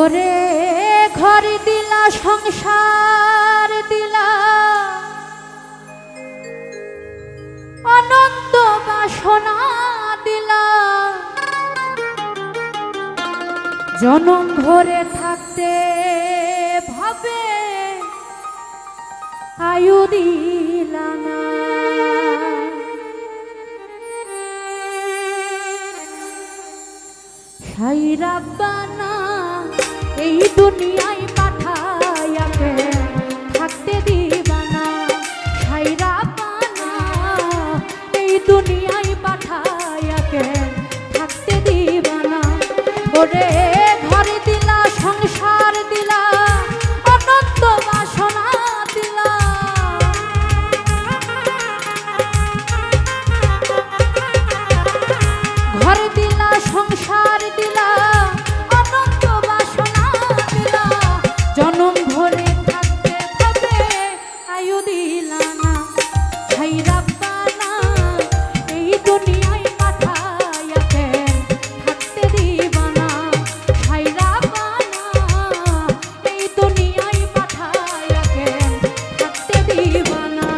ওরে ঘর দিলা সংসার দিলা অনন্ত বাসনা দিলা জনম ভরে থাকতে ভাবে আয়ু দিলা না হাই রাব্বানা এই দুনিয়ায় পাঠায়াকে থাকতে দিবানা হাই রাব্বানা এই দুনিয়ায় পাঠায়াকে থাকতে দিবানা ওরে ঘর দিলা সংসার দিলা অনন্ত বাসনা দিলা ঘর দিলা সংসার দিলা অনন্ত বাসনা দিলা জনম ভরে থাকতে হবে আয়ু দিলা না হাই রাব্বানা এই দুনিয়ায় পাঠায়াকে থাকতে দিবানা হাই রাব্বানা এই দুনিয়ায় পাঠায়াকে থাকতে দিবানা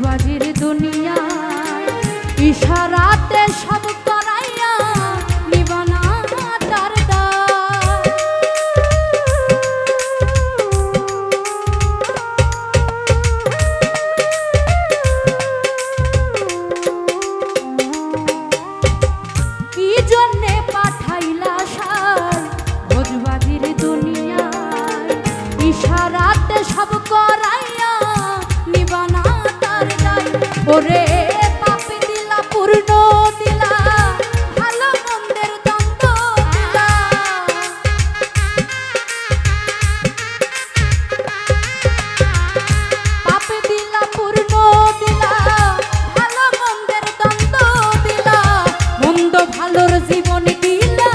বাজির দুনিয়ায় ইশারাতে সব করাইয়া নিবানা তার দায় কি জন্যে পাঠাইলা সার ভোজবাজির দুনিয়ায় ইশারাতে সব করাইয়া নিবানা ওরে পাপ দিলা পূর্ণ দিলা ভালো মন্দের দ্বন্দ্ব দিলা পাপ দিলা পূর্ণ দিলা ভালো মন্দের দ্বন্দ্ব দিলা মন্দ ভালোর জীবন দিলা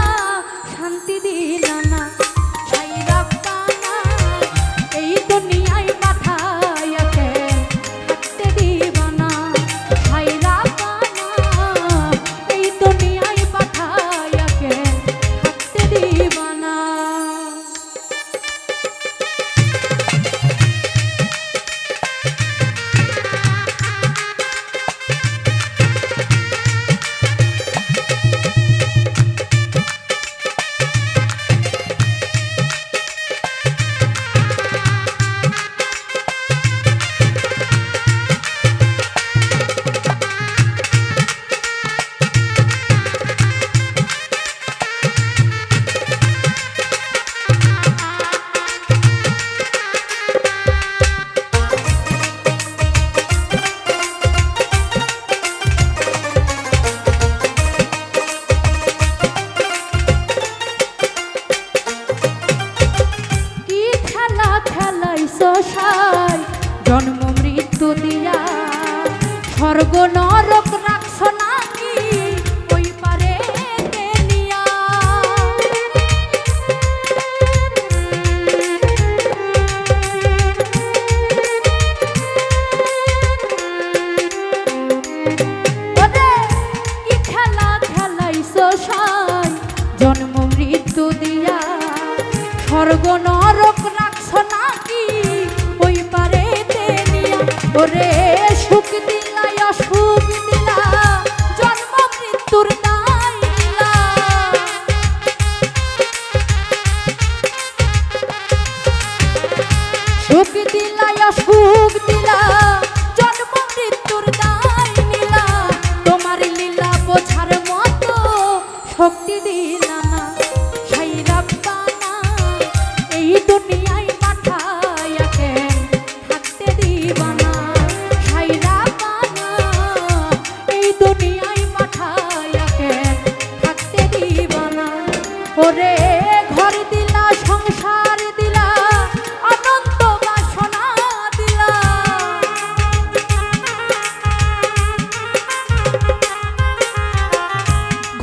শান্তি দিলা না হাই রাব্বানা এই দুনিয়ায় পাঠায়াকে থাকতে দিবানা হাই রাব্বানা এই দুনিয়ায় পাঠায়াকে থাকতে দিবানা জন্ম মৃত্যু দিয়া স্বর্গ নরক রাখছ নাকি ওই পারে নিয়া কি খেলা খেলাইছ সাই জন্ম মৃত্যু দিয়া স্বর্গ নরক রাখছ নাকি ওই পারে নিয়া ওরে সুখ দিলা অসুখ দিলা জন্ম মৃত্যুর দায় দিলা সুখ দিলা অসুখ দিলা জন্ম মৃত্যুর দায় নিলা তোমার লীলা বোঝা দিলা না সাইরা বানা এই দুনিয়ায় পাঠাইয়া কেন থাকতে দিবা না সাইরা বানা এই দুনিয়ায় পাঠাইয়া কেন থাকতে দিবা না ওরে ঘর দিলা সংসার দিলা অনন্ত বাসনা দিলা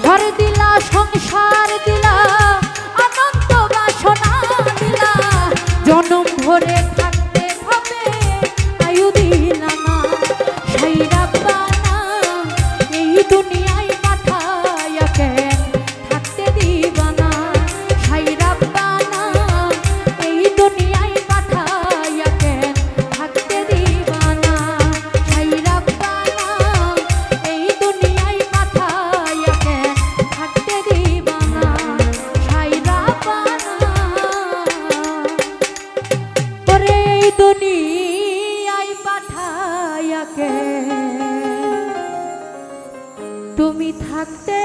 ঘর দিলা সংসার দিলা অনন্ত বাসনা দিলা জনম ভরে থাকতে হবে আয়ু দিলা না সাইরা বানা এই দুনিয়ায় পাঠাইয়া কেন থাকতে দিবা না সাইরা বানা এই দুনিয়ায় পাঠাইয়া কেন থাকতে দিবা না সাইরা বানা এই দুনিয়ায় পাঠাইয়া কেন থাকতে দিবা না সাইরা বানা ওরে এই দুনিয়ায় পাঠাইয়া কেন তুমি থাকতে